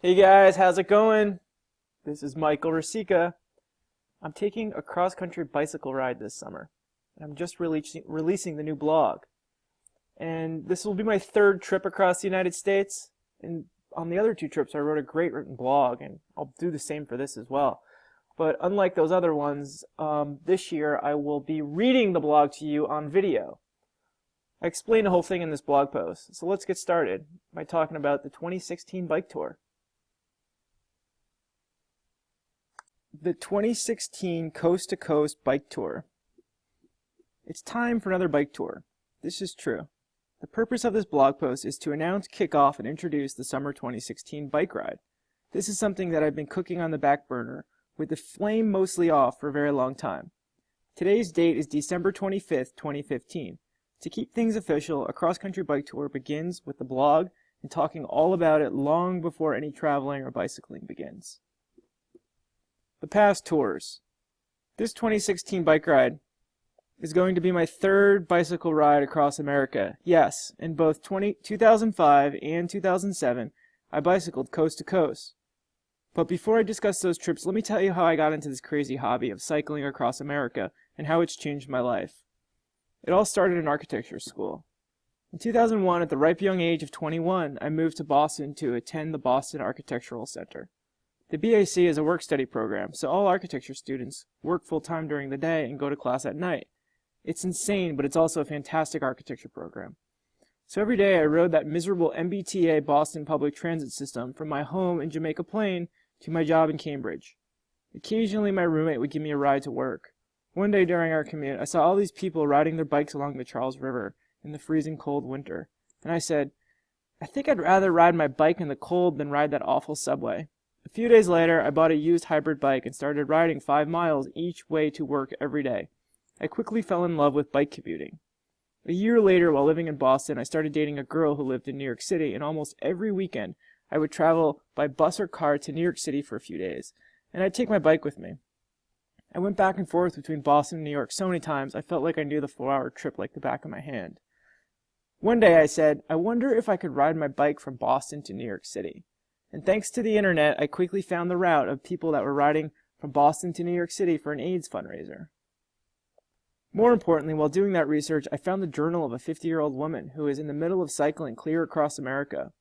Hey guys, how's it going? This is Michael Rasica. I'm taking a cross-country bicycle ride this summer. I'm just releasing the new blog. And this will be my third trip across the United States. And on the other two trips, I wrote a great written blog, and I'll do the same for this as well. But unlike those other ones, this year I will be reading the blog to you on video. I explained the whole thing in this blog post. So let's get started by talking about the 2016 bike tour. The 2016 Coast2Coast bike tour. It's time for another bike tour. This is true. The purpose of this blog post is to announce, kick off, and introduce the summer 2016 bike ride. This is something that I've been cooking on the back burner, with the flame mostly off for a very long time. Today's date is December 25th, 2015. To keep things official, a cross-country bike tour begins with the blog and talking all about it long before any traveling or bicycling begins. The past tours. This 2016 bike ride is going to be my third bicycle ride across America. Yes, in both 2005 and 2007, I bicycled coast to coast. But before I discuss those trips, let me tell you how I got into this crazy hobby of cycling across America and how it's changed my life. It all started in architecture school. In 2001, at the ripe young age of 21, I moved to Boston to attend the Boston Architectural Center. The BAC is a work-study program, so all architecture students work full-time during the day and go to class at night. It's insane, but it's also a fantastic architecture program. So every day I rode that miserable MBTA Boston public transit system from my home in Jamaica Plain to my job in Cambridge. Occasionally my roommate would give me a ride to work. One day during our commute, I saw all these people riding their bikes along the Charles River in the freezing cold winter, and I said, I think I'd rather ride my bike in the cold than ride that awful subway. A few days later, I bought a used hybrid bike and started riding 5 miles each way to work every day. I quickly fell in love with bike commuting. A year later, while living in Boston, I started dating a girl who lived in New York City, and almost every weekend, I would travel by bus or car to New York City for a few days, and I'd take my bike with me. I went back and forth between Boston and New York so many times, I felt like I knew the 4-hour trip like the back of my hand. One day I said, I wonder if I could ride my bike from Boston to New York City. And thanks to the internet, I quickly found the route of people that were riding from Boston to New York City for an AIDS fundraiser. More importantly, while doing that research, I found the journal of a 50-year-old woman who is in the middle of cycling clear across America.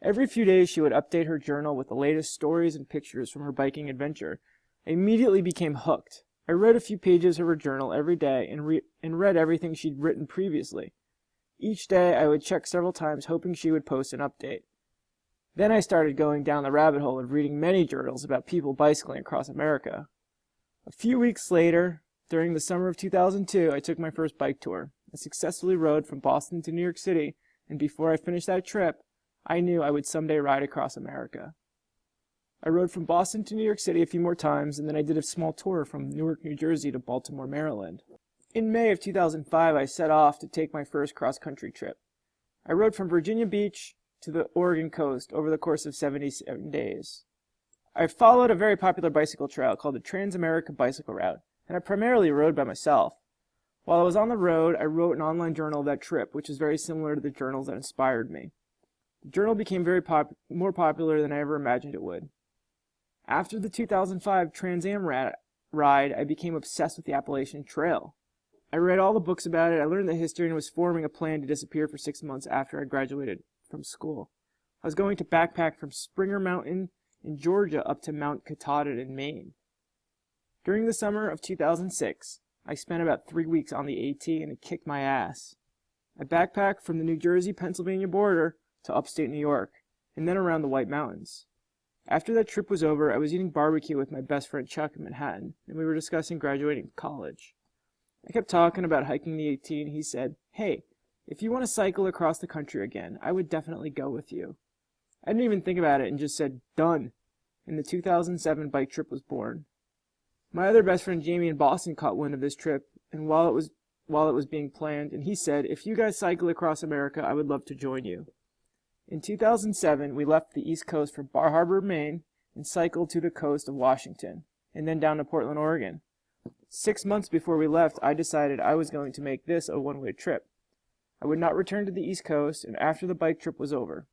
Every few days she would update her journal with the latest stories and pictures from her biking adventure. I immediately became hooked. I read a few pages of her journal every day and read everything she'd written previously. Each day I would check several times hoping she would post an update. Then I started going down the rabbit hole of reading many journals about people bicycling across America. A few weeks later, during the summer of 2002, I took my first bike tour. I successfully rode from Boston to New York City, and before I finished that trip, I knew I would someday ride across America. I rode from Boston to New York City a few more times, and then I did a small tour from Newark, New Jersey to Baltimore, Maryland. In May of 2005, I set off to take my first cross-country trip. I rode from Virginia Beach to the Oregon coast over the course of 77 days. I followed a very popular bicycle trail called the Trans-America Bicycle Route, and I primarily rode by myself. While I was on the road, I wrote an online journal of that trip, which is very similar to the journals that inspired me. The journal became more popular than I ever imagined it would. After the 2005 Trans Am ride, I became obsessed with the Appalachian Trail. I read all the books about it, I learned the history, and was forming a plan to disappear for 6 months after I graduated from school. I was going to backpack from Springer Mountain in Georgia up to Mount Katahdin in Maine. During the summer of 2006, I spent about 3 weeks on the AT and it kicked my ass. I backpacked from the New Jersey-Pennsylvania border to upstate New York, and then around the White Mountains. After that trip was over, I was eating barbecue with my best friend Chuck in Manhattan, and we were discussing graduating from college. I kept talking about hiking the AT, and he said, Hey, if you want to cycle across the country again, I would definitely go with you. I didn't even think about it and just said, done. And the 2007 bike trip was born. My other best friend Jamie in Boston caught wind of this trip, and while it was being planned, and he said, if you guys cycle across America, I would love to join you. In 2007, we left the East Coast for Bar Harbor, Maine, and cycled to the coast of Washington, and then down to Portland, Oregon. 6 months before we left, I decided I was going to make this a one-way trip. I would not return to the East Coast, and after the bike trip was over.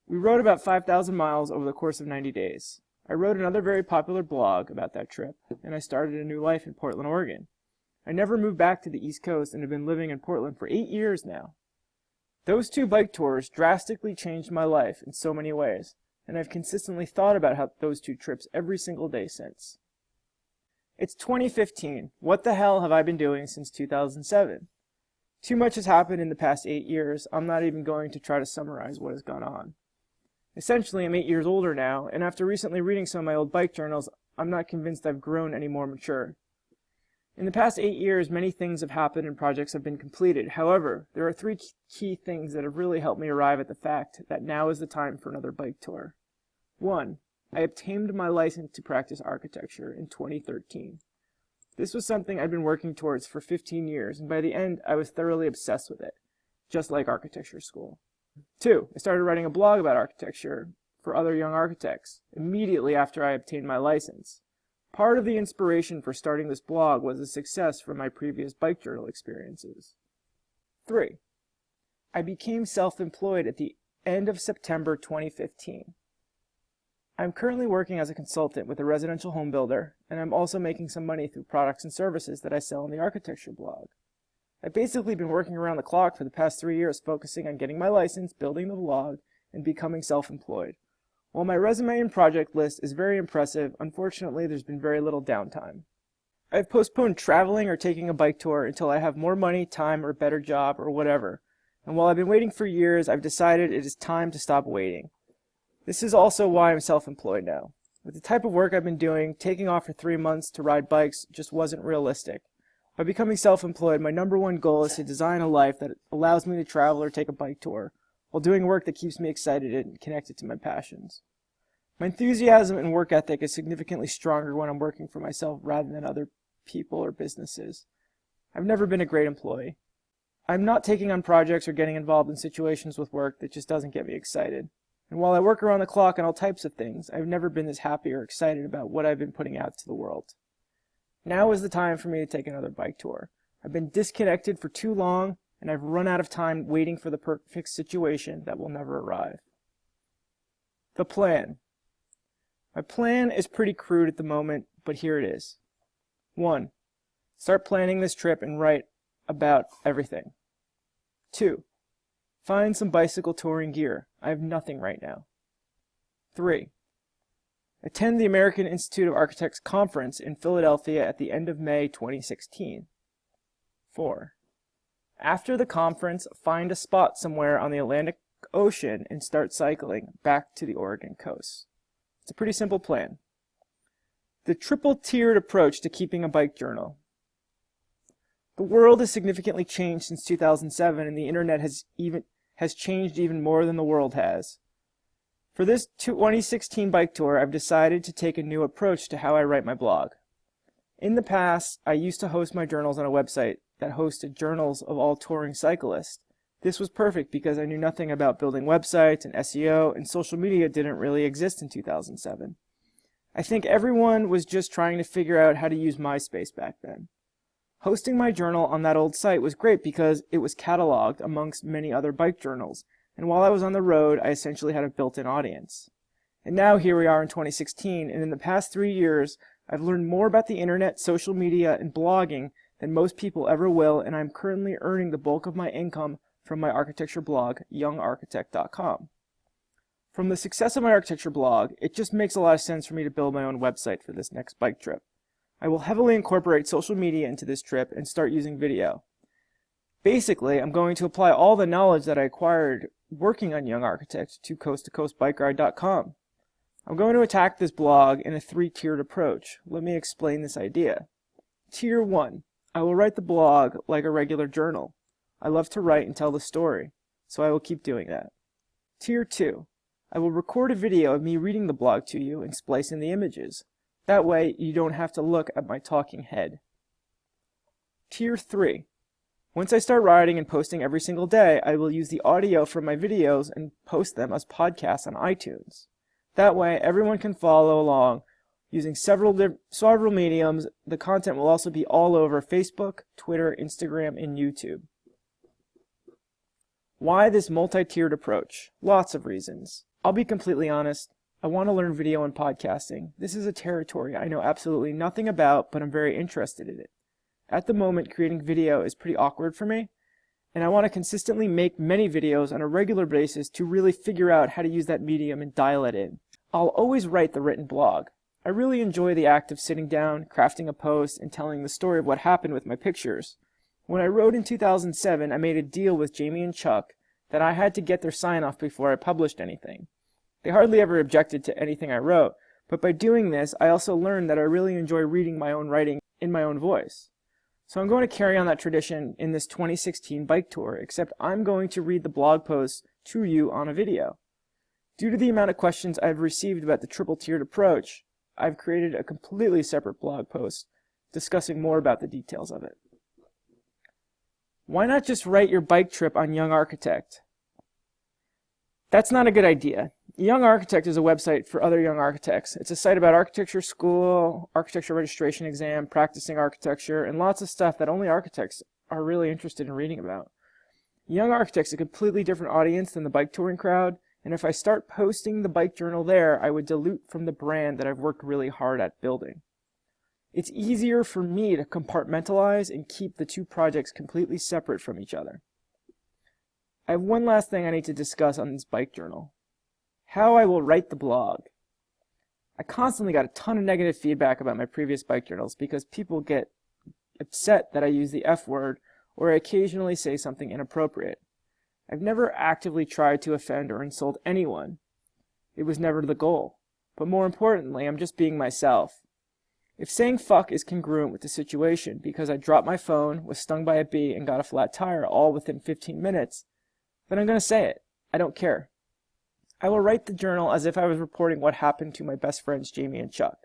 We rode about 5,000 miles over the course of 90 days. I wrote another very popular blog about that trip, and I started a new life in Portland, Oregon. I never moved back to the East Coast and have been living in Portland for 8 years now. Those 2 bike tours drastically changed my life in so many ways, and I've consistently thought about those 2 trips every single day since. It's 2015. What the hell have I been doing since 2007? Too much has happened in the past 8 years. I'm not even going to try to summarize what has gone on. Essentially, I'm 8 years older now, and after recently reading some of my old bike journals, I'm not convinced I've grown any more mature. In the past 8 years, many things have happened and projects have been completed. However, there are 3 key things that have really helped me arrive at the fact that now is the time for another bike tour. 1. I obtained my license to practice architecture in 2013. This was something I'd been working towards for 15 years, and by the end, I was thoroughly obsessed with it, just like architecture school. 2. I started writing a blog about architecture for other young architects immediately after I obtained my license. Part of the inspiration for starting this blog was the success from my previous bike journal experiences. 3. I became self-employed at the end of September 2015. I'm currently working as a consultant with a residential home builder, and I'm also making some money through products and services that I sell in the architecture blog. I've basically been working around the clock for the past 3 years, focusing on getting my license, building the blog, and becoming self-employed. While my resume and project list is very impressive, unfortunately there's been very little downtime. I've postponed traveling or taking a bike tour until I have more money, time, or a better job, or whatever. And while I've been waiting for years, I've decided it is time to stop waiting. This is also why I'm self-employed now. With the type of work I've been doing, taking off for 3 months to ride bikes just wasn't realistic. By becoming self-employed, my number one goal is to design a life that allows me to travel or take a bike tour, while doing work that keeps me excited and connected to my passions. My enthusiasm and work ethic is significantly stronger when I'm working for myself rather than other people or businesses. I've never been a great employee. I'm not taking on projects or getting involved in situations with work that just doesn't get me excited. And while I work around the clock on all types of things, I've never been this happy or excited about what I've been putting out to the world. Now is the time for me to take another bike tour. I've been disconnected for too long, and I've run out of time waiting for the perfect situation that will never arrive. The plan. My plan is pretty crude at the moment, but here it is. 1. Start planning this trip and write about everything. 2. Find some bicycle touring gear. I have nothing right now. 3. Attend the American Institute of Architects conference in Philadelphia at the end of May 2016. 4. After the conference, find a spot somewhere on the Atlantic Ocean and start cycling back to the Oregon coast. It's a pretty simple plan. The triple-tiered approach to keeping a bike journal. The world has significantly changed since 2007, and the internet has changed even more than the world has. For this 2016 bike tour, I've decided to take a new approach to how I write my blog. In the past, I used to host my journals on a website that hosted journals of all touring cyclists. This was perfect because I knew nothing about building websites and SEO, and social media didn't really exist in 2007. I think everyone was just trying to figure out how to use MySpace back then. Hosting my journal on that old site was great because it was cataloged amongst many other bike journals, and while I was on the road, I essentially had a built-in audience. And now here we are in 2016, and in the past 3 years, I've learned more about the internet, social media, and blogging than most people ever will, and I'm currently earning the bulk of my income from my architecture blog, youngarchitect.com. From the success of my architecture blog, it just makes a lot of sense for me to build my own website for this next bike trip. I will heavily incorporate social media into this trip and start using video. Basically, I'm going to apply all the knowledge that I acquired working on Young Architect to Coast2CoastBikeRide.com. I'm going to attack this blog in a 3-tiered approach. Let me explain this idea. Tier 1. I will write the blog like a regular journal. I love to write and tell the story, so I will keep doing that. Tier 2. I will record a video of me reading the blog to you and splicing the images. That way, you don't have to look at my talking head. Tier 3. Once I start writing and posting every single day, I will use the audio from my videos and post them as podcasts on iTunes. That way, everyone can follow along using several mediums. The content will also be all over Facebook, Twitter, Instagram, and YouTube. Why this multi-tiered approach? Lots of reasons. I'll be completely honest. I want to learn video and podcasting. This is a territory I know absolutely nothing about, but I'm very interested in it. At the moment, creating video is pretty awkward for me, and I want to consistently make many videos on a regular basis to really figure out how to use that medium and dial it in. I'll always write the written blog. I really enjoy the act of sitting down, crafting a post, and telling the story of what happened with my pictures. When I wrote in 2007, I made a deal with Jamie and Chuck that I had to get their sign-off before I published anything. They hardly ever objected to anything I wrote, but by doing this, I also learned that I really enjoy reading my own writing in my own voice. So I'm going to carry on that tradition in this 2016 bike tour, except I'm going to read the blog posts to you on a video. Due to the amount of questions I've received about the triple-tiered approach, I've created a completely separate blog post discussing more about the details of it. Why not just write your bike trip on Young Architect? That's not a good idea. Young Architect is a website for other young architects. It's a site about architecture school, architecture registration exam, practicing architecture, and lots of stuff that only architects are really interested in reading about. Young Architect's a completely different audience than the bike touring crowd, and if I start posting the bike journal there, I would dilute from the brand that I've worked really hard at building. It's easier for me to compartmentalize and keep the two projects completely separate from each other. I have one last thing I need to discuss on this bike journal. How I will write the blog. I constantly got a ton of negative feedback about my previous bike journals because people get upset that I use the F word or I occasionally say something inappropriate. I've never actively tried to offend or insult anyone. It was never the goal. But more importantly, I'm just being myself. If saying fuck is congruent with the situation because I dropped my phone, was stung by a bee, and got a flat tire all within 15 minutes, then I'm going to say it. I don't care. I will write the journal as if I was reporting what happened to my best friends Jamie and Chuck.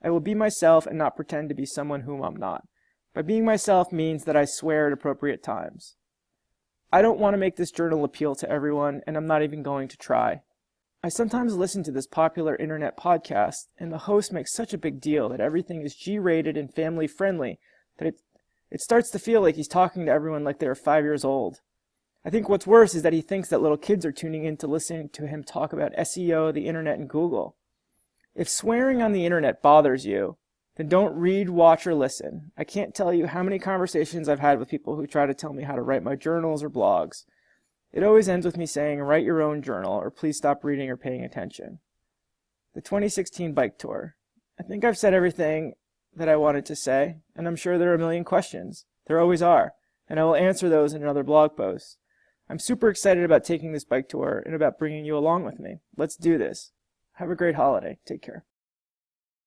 I will be myself and not pretend to be someone whom I'm not. By being myself means that I swear at appropriate times. I don't want to make this journal appeal to everyone, and I'm not even going to try. I sometimes listen to this popular internet podcast, and the host makes such a big deal that everything is G-rated and family-friendly that it starts to feel like he's talking to everyone like they're 5 years old. I think what's worse is that he thinks that little kids are tuning in to listen to him talk about SEO, the internet, and Google. If swearing on the internet bothers you, then don't read, watch, or listen. I can't tell you how many conversations I've had with people who try to tell me how to write my journals or blogs. It always ends with me saying, write your own journal, or please stop reading or paying attention. The 2016 bike tour. I think I've said everything that I wanted to say, and I'm sure there are a million questions. There always are, and I will answer those in another blog post. I'm super excited about taking this bike tour and about bringing you along with me. Let's do this. Have a great holiday. Take care.